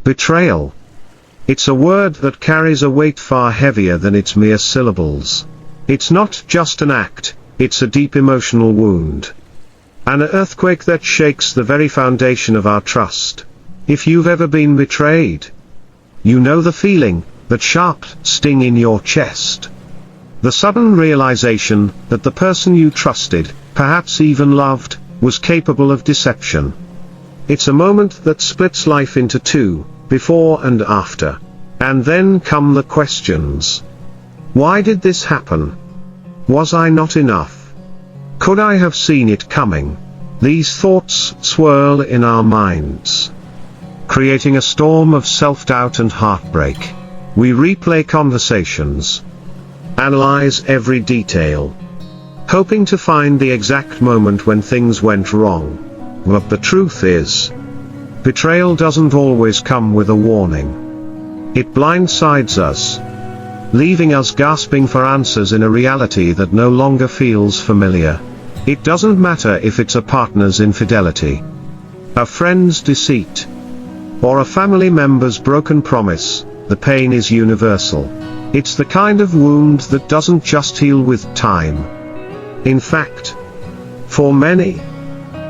Betrayal. It's a word that carries a weight far heavier than its mere syllables. It's not just an act, it's a deep emotional wound. An earthquake that shakes the very foundation of our trust. If you've ever been betrayed, you know the feeling, that sharp sting in your chest. The sudden realization that the person you trusted, perhaps even loved, was capable of deception. It's a moment that splits life into two, before and after. And then come the questions. Why did this happen? Was I not enough? Could I have seen it coming? These thoughts swirl in our minds, creating a storm of self-doubt and heartbreak. We replay conversations, analyze every detail, hoping to find the exact moment when things went wrong. But the truth is, betrayal doesn't always come with a warning. It blindsides us, leaving us gasping for answers in a reality that no longer feels familiar. It doesn't matter if it's a partner's infidelity, a friend's deceit, or a family member's broken promise, the pain is universal. It's the kind of wound that doesn't just heal with time. In fact, for many,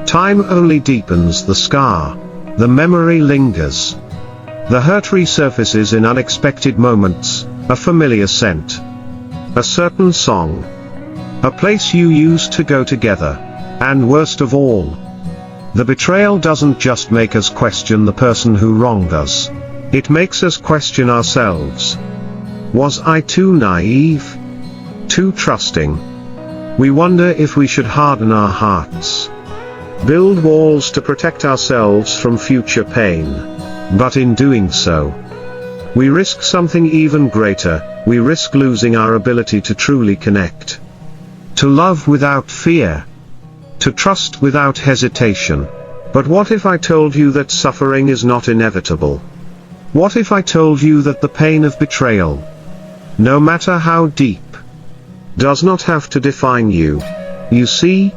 time only deepens the scar. The memory lingers. The hurt resurfaces in unexpected moments, a familiar scent, a certain song, a place you used to go together, and worst of all, the betrayal doesn't just make us question the person who wronged us. It makes us question ourselves. Was I too naive? Too trusting? We wonder if we should harden our hearts, build walls to protect ourselves from future pain. But in doing so, we risk something even greater. We risk losing our ability to truly connect, to love without fear, to trust without hesitation. But what if I told you that suffering is not inevitable? What if I told you that the pain of betrayal, no matter how deep, does not have to define you? You see,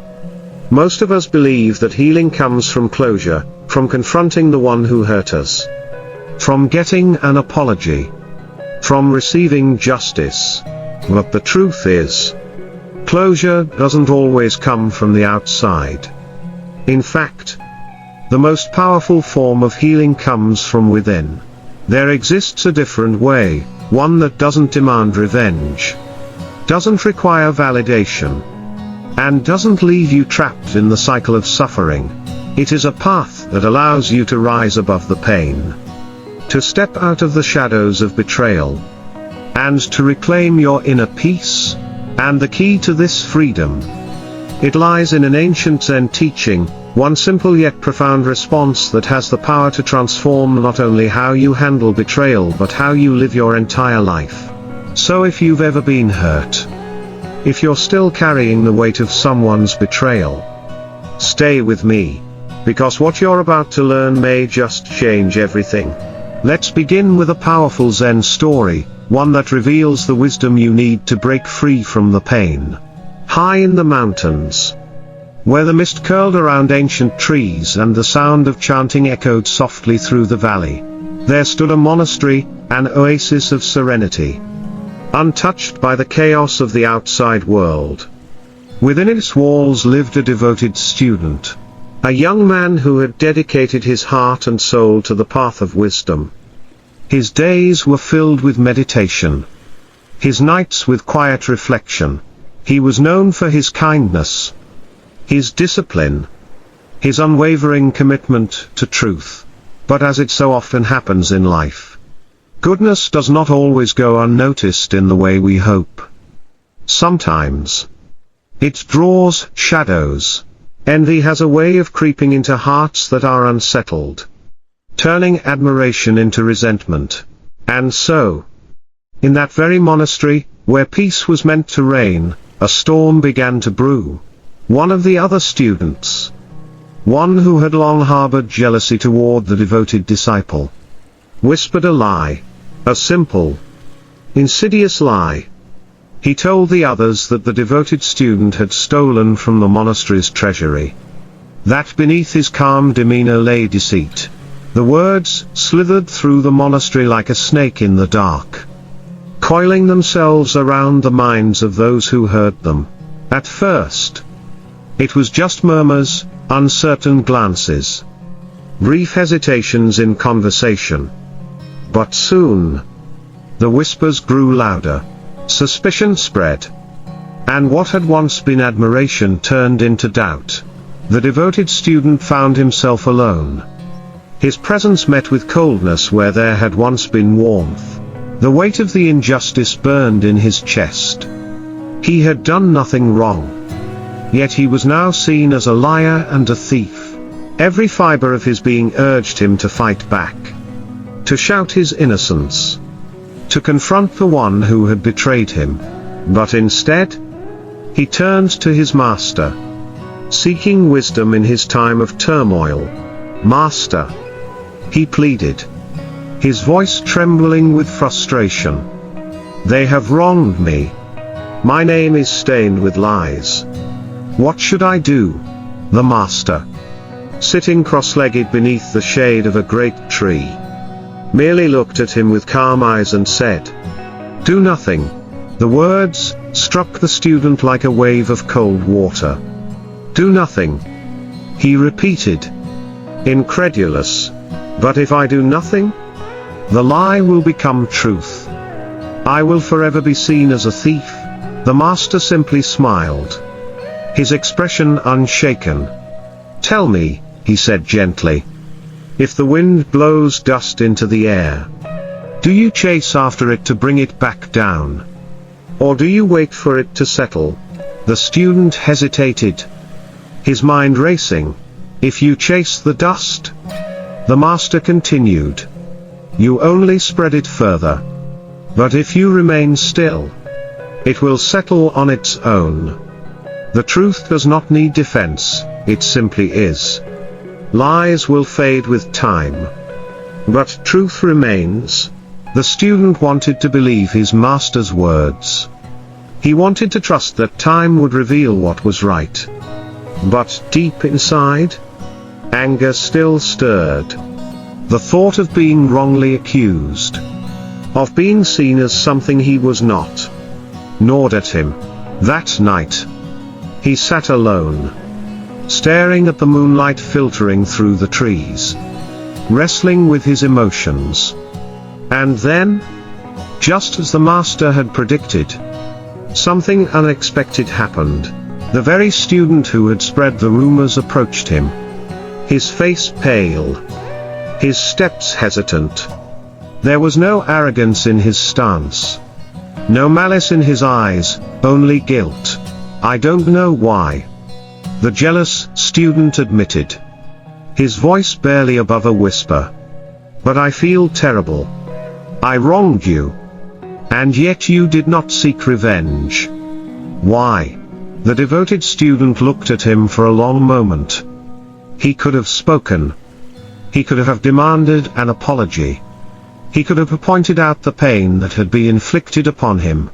most of us believe that healing comes from closure, from confronting the one who hurt us, from getting an apology, from receiving justice. But the truth is, closure doesn't always come from the outside. In fact, the most powerful form of healing comes from within. There exists a different way, one that doesn't demand revenge, doesn't require validation, and doesn't leave you trapped in the cycle of suffering. It is a path that allows you to rise above the pain, to step out of the shadows of betrayal, and to reclaim your inner peace. And the key to this freedom, it lies in an ancient Zen teaching, one simple yet profound response that has the power to transform not only how you handle betrayal but how you live your entire life. So if you've ever been hurt, if you're still carrying the weight of someone's betrayal, stay with me, because what you're about to learn may just change everything. Let's begin with a powerful Zen story, one that reveals the wisdom you need to break free from the pain. High in the mountains, where the mist curled around ancient trees and the sound of chanting echoed softly through the valley, there stood a monastery, an oasis of serenity, untouched by the chaos of the outside world. Within its walls lived a devoted student, a young man who had dedicated his heart and soul to the path of wisdom. His days were filled with meditation, his nights with quiet reflection. He was known for his kindness, his discipline, his unwavering commitment to truth. But as it so often happens in life, goodness does not always go unnoticed in the way we hope. Sometimes it draws shadows. Envy has a way of creeping into hearts that are unsettled, turning admiration into resentment. And so, in that very monastery, where peace was meant to reign, a storm began to brew. One of the other students, one who had long harbored jealousy toward the devoted disciple, whispered a lie, a simple, insidious lie. He told the others that the devoted student had stolen from the monastery's treasury, that beneath his calm demeanor lay deceit, The words slithered through the monastery like a snake in the dark, coiling themselves around the minds of those who heard them. At first, it was just murmurs, uncertain glances, brief hesitations in conversation. But soon, the whispers grew louder, suspicion spread, and what had once been admiration turned into doubt. The devoted student found himself alone. His presence met with coldness where there had once been warmth. The weight of the injustice burned in his chest. He had done nothing wrong, yet he was now seen as a liar and a thief. Every fiber of his being urged him to fight back, to shout his innocence, to confront the one who had betrayed him. But instead, he turned to his master, seeking wisdom in his time of turmoil. "Master," he pleaded, his voice trembling with frustration, "they have wronged me. My name is stained with lies. What should I do?" The master, sitting cross-legged beneath the shade of a great tree, merely looked at him with calm eyes and said, "Do nothing." The words struck the student like a wave of cold water. "Do nothing," he repeated, incredulous. "But if I do nothing, the lie will become truth. I will forever be seen as a thief." The master simply smiled, his expression unshaken. "Tell me," he said gently, "if the wind blows dust into the air, do you chase after it to bring it back down? Or do you wait for it to settle?" The student hesitated, his mind racing. "If you chase the dust," the master continued, "you only spread it further. But if you remain still, it will settle on its own. The truth does not need defense, it simply is. Lies will fade with time, but truth remains." The student wanted to believe his master's words. He wanted to trust that time would reveal what was right. But deep inside, anger still stirred. The thought of being wrongly accused, of being seen as something he was not, gnawed at him. That night, he sat alone, staring at the moonlight filtering through the trees, wrestling with his emotions. And then, just as the master had predicted, something unexpected happened. The very student who had spread the rumors approached him, his face pale, his steps hesitant. There was no arrogance in his stance, no malice in his eyes, only guilt. "I don't know why," the jealous student admitted, his voice barely above a whisper, "but I feel terrible. I wronged you. And yet you did not seek revenge. Why?" The devoted student looked at him for a long moment. He could have spoken. He could have demanded an apology. He could have pointed out the pain that had been inflicted upon him.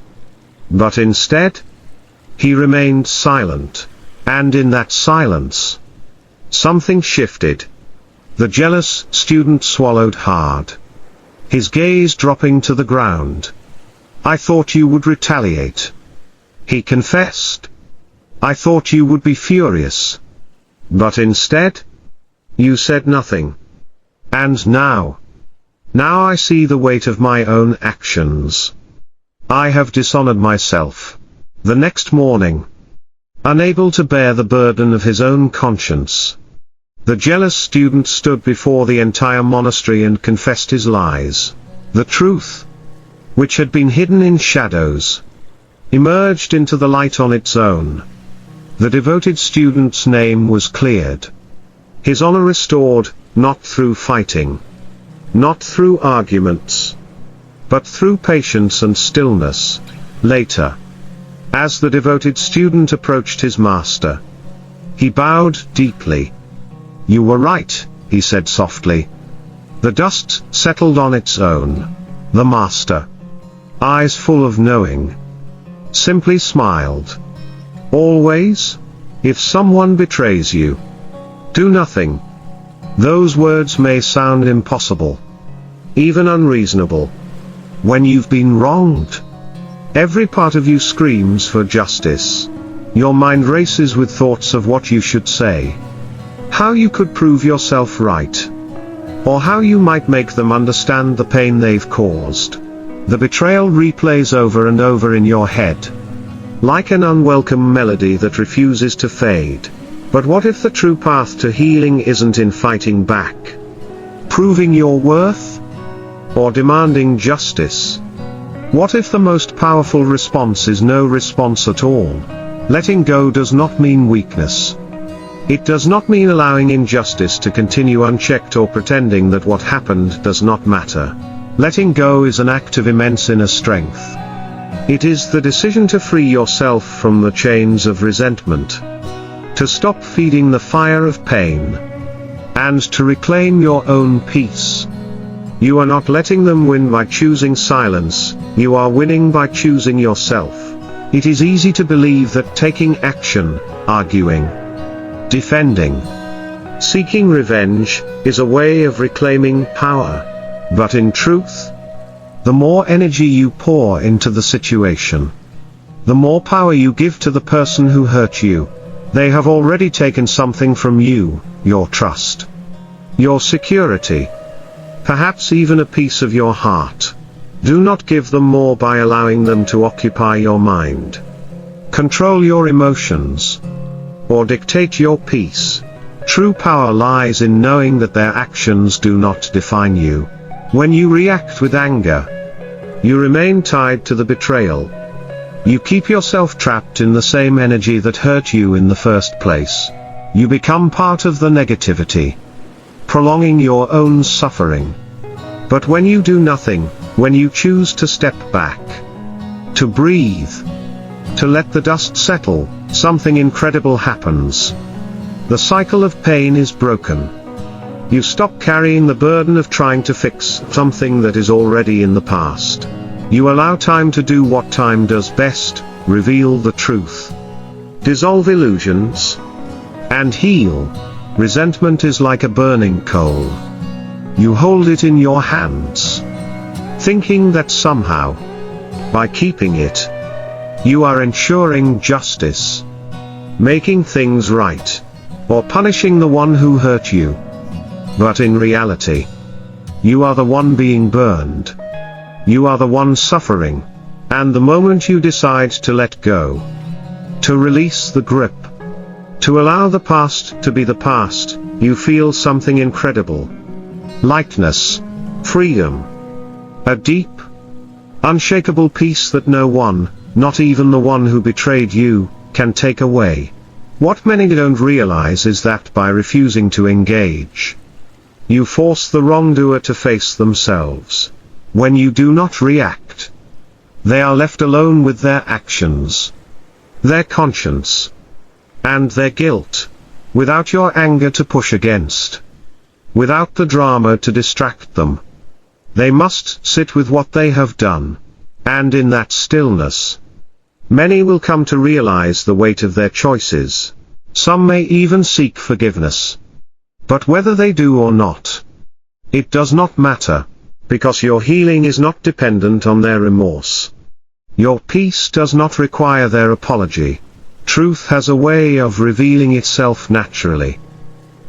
But instead, he remained silent. And in that silence, something shifted. The jealous student swallowed hard, his gaze dropping to the ground. "I thought you would retaliate," he confessed. "I thought you would be furious. But instead, you said nothing. And now I see the weight of my own actions. I have dishonored myself." The next morning, unable to bear the burden of his own conscience, the jealous student stood before the entire monastery and confessed his lies. The truth, which had been hidden in shadows, emerged into the light on its own. The devoted student's name was cleared, his honor restored, not through fighting, not through arguments, but through patience and stillness. Later, as the devoted student approached his master, he bowed deeply. "You were right," he said softly. The dust settled on its own. The master, eyes full of knowing, simply smiled. "Always, if someone betrays you, do nothing. Those words may sound impossible, even unreasonable. When you've been wronged, every part of you screams for justice. Your mind races with thoughts of what you should say, how you could prove yourself right, or how you might make them understand the pain they've caused. The betrayal replays over and over in your head, like an unwelcome melody that refuses to fade. But what if the true path to healing isn't in fighting back, proving your worth, or demanding justice? What if the most powerful response is no response at all? Letting go does not mean weakness. It does not mean allowing injustice to continue unchecked or pretending that what happened does not matter. Letting go is an act of immense inner strength. It is the decision to free yourself from the chains of resentment, to stop feeding the fire of pain, and to reclaim your own peace. You are not letting them win by choosing silence, you are winning by choosing yourself. It is easy to believe that taking action, arguing, defending, seeking revenge, is a way of reclaiming power. But in truth, the more energy you pour into the situation, the more power you give to the person who hurt you. They have already taken something from you, your trust, your security, perhaps even a piece of your heart. Do not give them more by allowing them to occupy your mind, control your emotions, or dictate your peace. True power lies in knowing that their actions do not define you. When you react with anger, you remain tied to the betrayal. You keep yourself trapped in the same energy that hurt you in the first place. You become part of the negativity, prolonging your own suffering. But when you do nothing, when you choose to step back, to breathe, to let the dust settle, something incredible happens. The cycle of pain is broken. You stop carrying the burden of trying to fix something that is already in the past. You allow time to do what time does best, reveal the truth, dissolve illusions, and heal. Resentment is like a burning coal. You hold it in your hands, thinking that somehow, by keeping it, you are ensuring justice, making things right, or punishing the one who hurt you. But in reality, you are the one being burned. You are the one suffering. And the moment you decide to let go, to release the grip, to allow the past to be the past, you feel something incredible. Lightness, freedom, a deep, unshakable peace that no one, not even the one who betrayed you, can take away. What many don't realize is that by refusing to engage, you force the wrongdoer to face themselves. When you do not react, they are left alone with their actions, their conscience, and their guilt, without your anger to push against, without the drama to distract them. They must sit with what they have done, and in that stillness, many will come to realize the weight of their choices. Some may even seek forgiveness. But whether they do or not, it does not matter, because your healing is not dependent on their remorse. Your peace does not require their apology. Truth has a way of revealing itself naturally.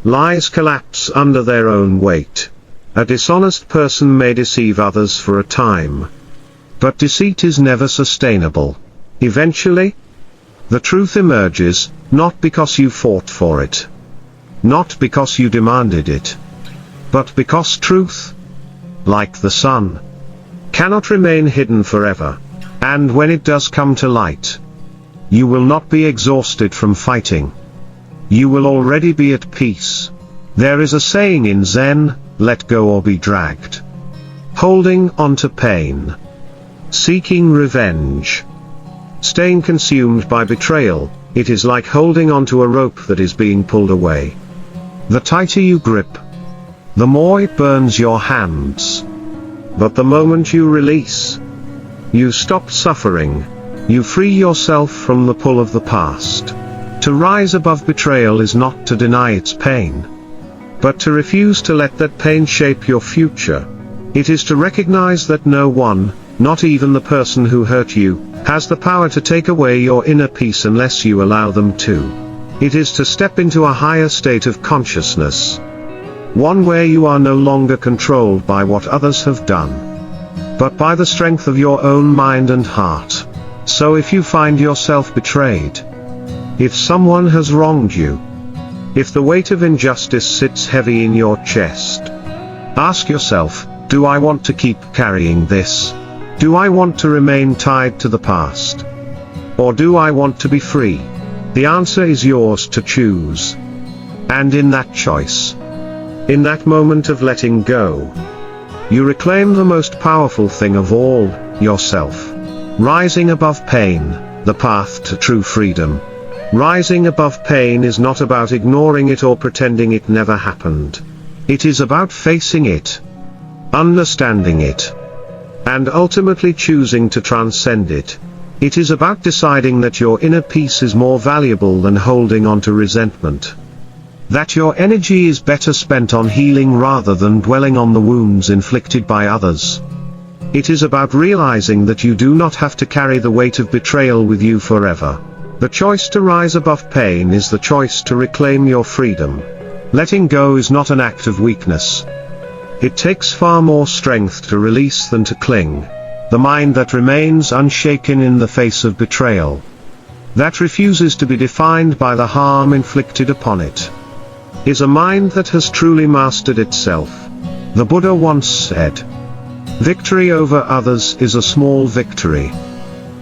Lies collapse under their own weight. A dishonest person may deceive others for a time, but deceit is never sustainable. Eventually, the truth emerges, not because you fought for it, not because you demanded it, but because truth, like the sun, cannot remain hidden forever. And when it does come to light, you will not be exhausted from fighting. You will already be at peace. There is a saying in Zen, let go or be dragged. Holding on to pain, seeking revenge, staying consumed by betrayal, it is like holding onto a rope that is being pulled away. The tighter you grip, the more it burns your hands. But the moment you release, you stop suffering, you free yourself from the pull of the past. To rise above betrayal is not to deny its pain, But to refuse to let that pain shape your future. It is to recognize that no one, not even the person who hurt you, has the power to take away your inner peace unless you allow them to. It is to step into a higher state of consciousness. One where you are no longer controlled by what others have done, but by the strength of your own mind and heart. So if you find yourself betrayed, if someone has wronged you, if the weight of injustice sits heavy in your chest, ask yourself, do I want to keep carrying this? Do I want to remain tied to the past? Or do I want to be free? The answer is yours to choose. And in that choice, in that moment of letting go, you reclaim the most powerful thing of all, yourself. Rising above pain, the path to true freedom. Rising above pain is not about ignoring it or pretending it never happened. It is about facing it, understanding it, and ultimately choosing to transcend it. It is about deciding that your inner peace is more valuable than holding on to resentment. That your energy is better spent on healing rather than dwelling on the wounds inflicted by others. It is about realizing that you do not have to carry the weight of betrayal with you forever. The choice to rise above pain is the choice to reclaim your freedom. Letting go is not an act of weakness. It takes far more strength to release than to cling. The mind that remains unshaken in the face of betrayal, that refuses to be defined by the harm inflicted upon it, is a mind that has truly mastered itself. The Buddha once said, "Victory over others is a small victory.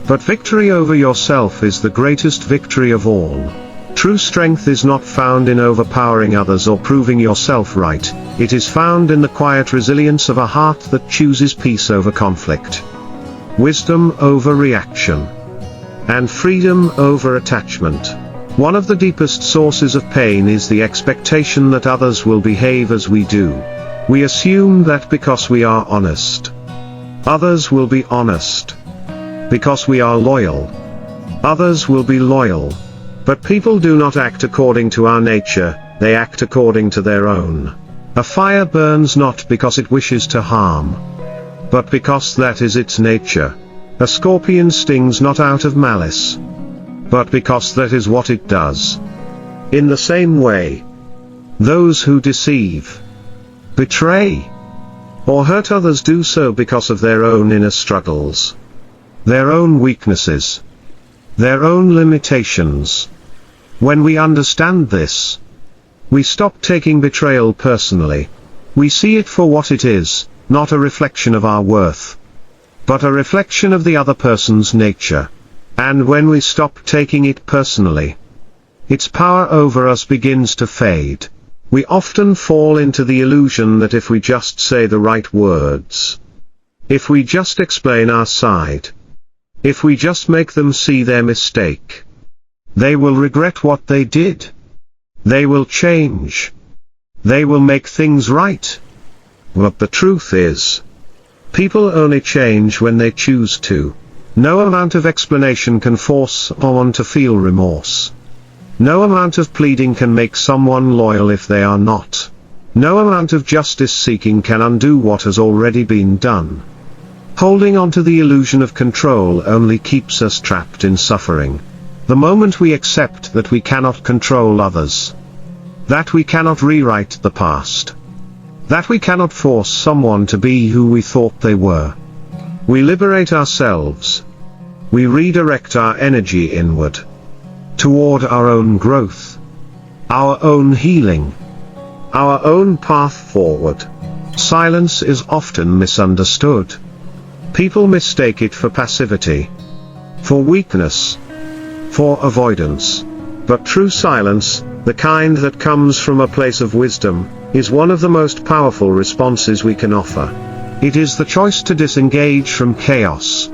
But victory over yourself is the greatest victory of all." True strength is not found in overpowering others or proving yourself right. It is found in the quiet resilience of a heart that chooses peace over conflict, wisdom over reaction, and freedom over attachment. One of the deepest sources of pain is the expectation that others will behave as we do. We assume that because we are honest, others will be honest. Because we are loyal, others will be loyal. But people do not act according to our nature, they act according to their own. A fire burns not because it wishes to harm, but because that is its nature. A scorpion stings not out of malice, but because that is what it does. In the same way, those who deceive, betray, or hurt others do so because of their own inner struggles, their own weaknesses, their own limitations. When we understand this, we stop taking betrayal personally. We see it for what it is, not a reflection of our worth, but a reflection of the other person's nature. And when we stop taking it personally, its power over us begins to fade. We often fall into the illusion that if we just say the right words, if we just explain our side, if we just make them see their mistake, they will regret what they did. They will change. They will make things right. But the truth is, people only change when they choose to. No amount of explanation can force someone to feel remorse. No amount of pleading can make someone loyal if they are not. No amount of justice seeking can undo what has already been done. Holding on to the illusion of control only keeps us trapped in suffering. The moment we accept that we cannot control others, that we cannot rewrite the past, that we cannot force someone to be who we thought they were, we liberate ourselves. We redirect our energy inward, toward our own growth, our own healing, our own path forward. Silence is often misunderstood. People mistake it for passivity, for weakness, for avoidance. But true silence, the kind that comes from a place of wisdom, is one of the most powerful responses we can offer. It is the choice to disengage from chaos,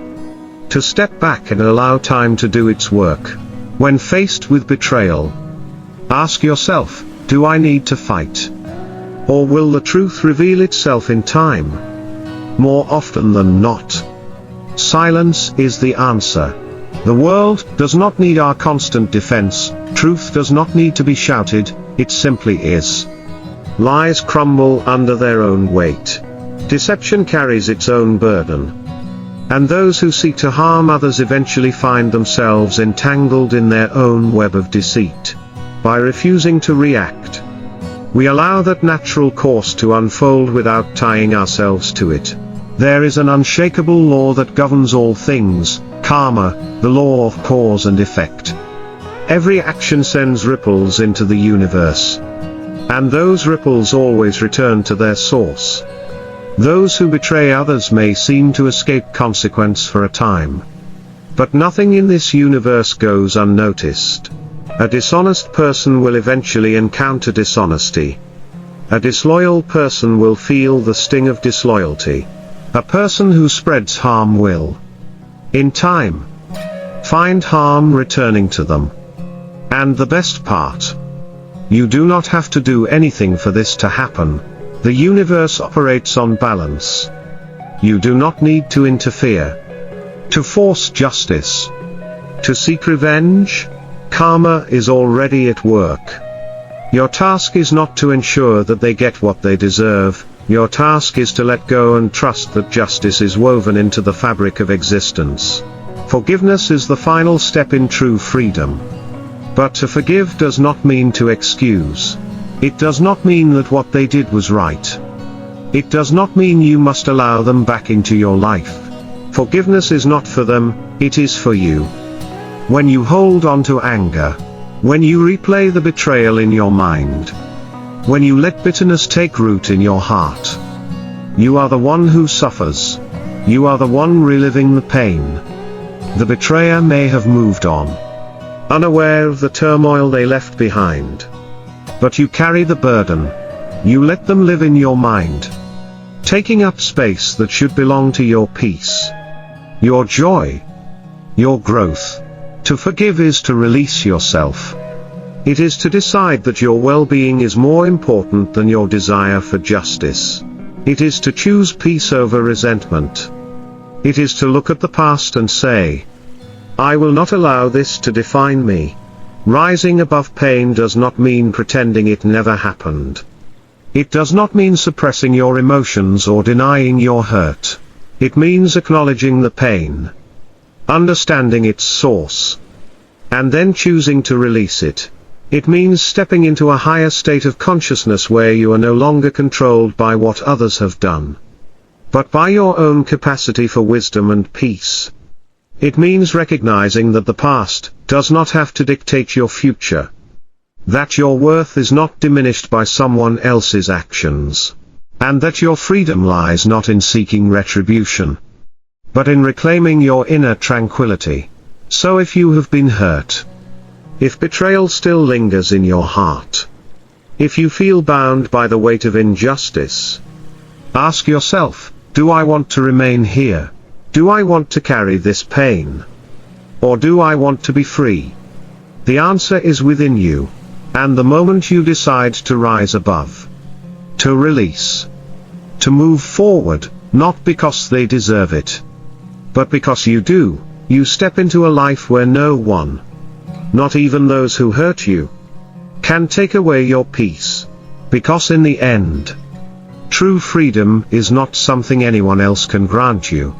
to step back and allow time to do its work. When faced with betrayal, ask yourself, do I need to fight? Or will the truth reveal itself in time? More often than not, silence is the answer. The world does not need our constant defense. Truth does not need to be shouted, it simply is. Lies crumble under their own weight. Deception carries its own burden. And those who seek to harm others eventually find themselves entangled in their own web of deceit. By refusing to react, we allow that natural course to unfold without tying ourselves to it. There is an unshakable law that governs all things, karma, the law of cause and effect. Every action sends ripples into the universe. And those ripples always return to their source. Those who betray others may seem to escape consequence for a time. But nothing in this universe goes unnoticed. A dishonest person will eventually encounter dishonesty. A disloyal person will feel the sting of disloyalty. A person who spreads harm will, in time, find harm returning to them. And the best part, you do not have to do anything for this to happen. The universe operates on balance. You do not need to interfere, to force justice, to seek revenge. Karma is already at work. Your task is not to ensure that they get what they deserve. Your task is to let go and trust that justice is woven into the fabric of existence. Forgiveness is the final step in true freedom. But to forgive does not mean to excuse. It does not mean that what they did was right. It does not mean you must allow them back into your life. Forgiveness is not for them, it is for you. When you hold on to anger, when you replay the betrayal in your mind, when you let bitterness take root in your heart, you are the one who suffers. You are the one reliving the pain. The betrayer may have moved on, unaware of the turmoil they left behind. But you carry the burden. You let them live in your mind, taking up space that should belong to your peace, your joy, your growth. To forgive is to release yourself. It is to decide that your well-being is more important than your desire for justice. It is to choose peace over resentment. It is to look at the past and say, I will not allow this to define me. Rising above pain does not mean pretending it never happened. It does not mean suppressing your emotions or denying your hurt. It means acknowledging the pain, understanding its source, and then choosing to release it. It means stepping into a higher state of consciousness where you are no longer controlled by what others have done, but by your own capacity for wisdom and peace. It means recognizing that the past does not have to dictate your future, that your worth is not diminished by someone else's actions, and that your freedom lies not in seeking retribution, but in reclaiming your inner tranquility. So if you have been hurt, if betrayal still lingers in your heart, if you feel bound by the weight of injustice, ask yourself, do I want to remain here? Do I want to carry this pain? Or do I want to be free? The answer is within you. And the moment you decide to rise above, to release, to move forward, not because they deserve it, but because you do, you step into a life where no one, not even those who hurt you, can take away your peace. Because in the end, true freedom is not something anyone else can grant you.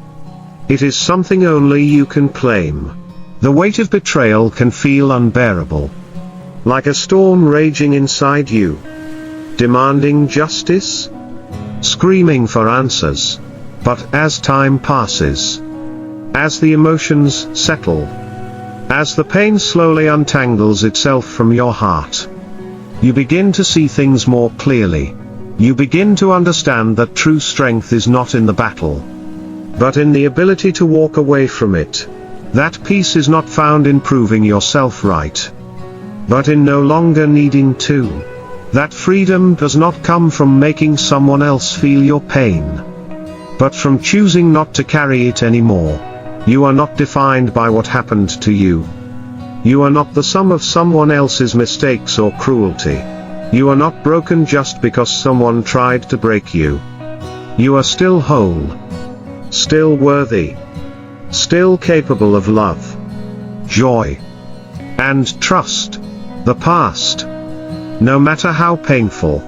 It is something only you can claim. The weight of betrayal can feel unbearable, like a storm raging inside you, demanding justice, screaming for answers. But as time passes, as the emotions settle, as the pain slowly untangles itself from your heart, you begin to see things more clearly. You begin to understand that true strength is not in the battle, but in the ability to walk away from it. That peace is not found in proving yourself right, but in no longer needing to. That freedom does not come from making someone else feel your pain, but from choosing not to carry it anymore. You are not defined by what happened to you. You are not the sum of someone else's mistakes or cruelty. You are not broken just because someone tried to break you. You are still whole, still worthy, still capable of love, joy, and trust. The past, no matter how painful,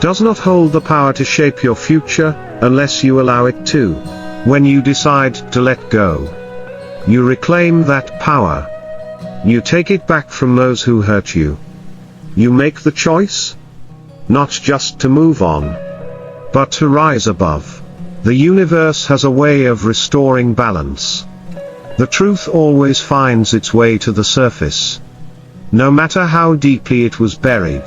does not hold the power to shape your future, unless you allow it to. When you decide to let go, you reclaim that power. You take it back from those who hurt you. You make the choice, not just to move on, but to rise above. The universe has a way of restoring balance. The truth always finds its way to the surface. No matter how deeply it was buried,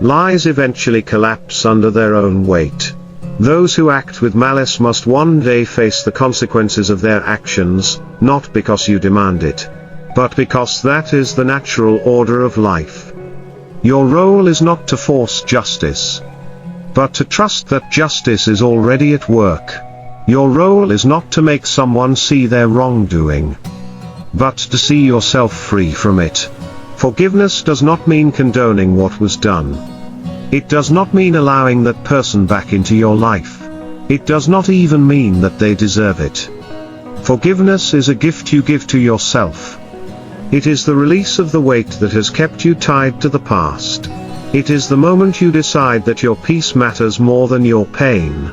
lies eventually collapse under their own weight. Those who act with malice must one day face the consequences of their actions, not because you demand it, but because that is the natural order of life. Your role is not to force justice, but to trust that justice is already at work. Your role is not to make someone see their wrongdoing, but to see yourself free from it. Forgiveness does not mean condoning what was done. It does not mean allowing that person back into your life. It does not even mean that they deserve it. Forgiveness is a gift you give to yourself. It is the release of the weight that has kept you tied to the past. It is the moment you decide that your peace matters more than your pain.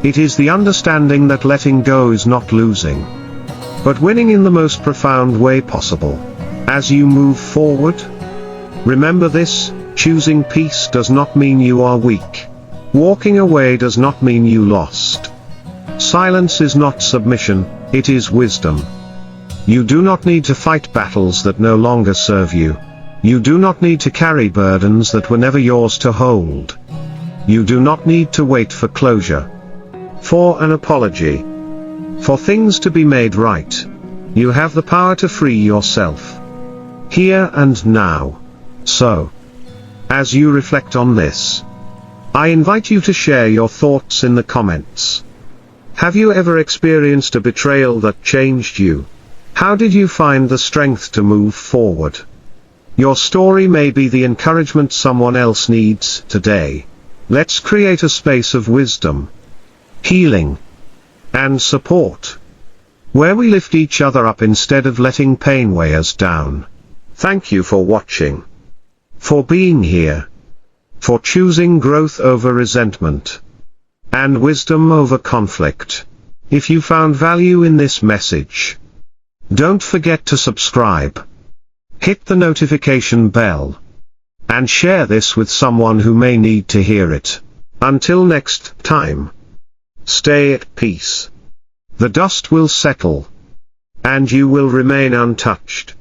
It is the understanding that letting go is not losing, but winning in the most profound way possible. As you move forward, remember this: choosing peace does not mean you are weak. Walking away does not mean you lost. Silence is not submission, it is wisdom. You do not need to fight battles that no longer serve you. You do not need to carry burdens that were never yours to hold. You do not need to wait for closure, for an apology, for things to be made right. You have the power to free yourself, here and now. So, as you reflect on this, I invite you to share your thoughts in the comments. Have you ever experienced a betrayal that changed you? How did you find the strength to move forward? Your story may be the encouragement someone else needs today. Let's create a space of wisdom, healing, and support, where we lift each other up instead of letting pain weigh us down. Thank you for watching, for being here, for choosing growth over resentment, and wisdom over conflict. If you found value in this message, don't forget to subscribe, hit the notification bell, and share this with someone who may need to hear it. Until next time, stay at peace. The dust will settle, and you will remain untouched.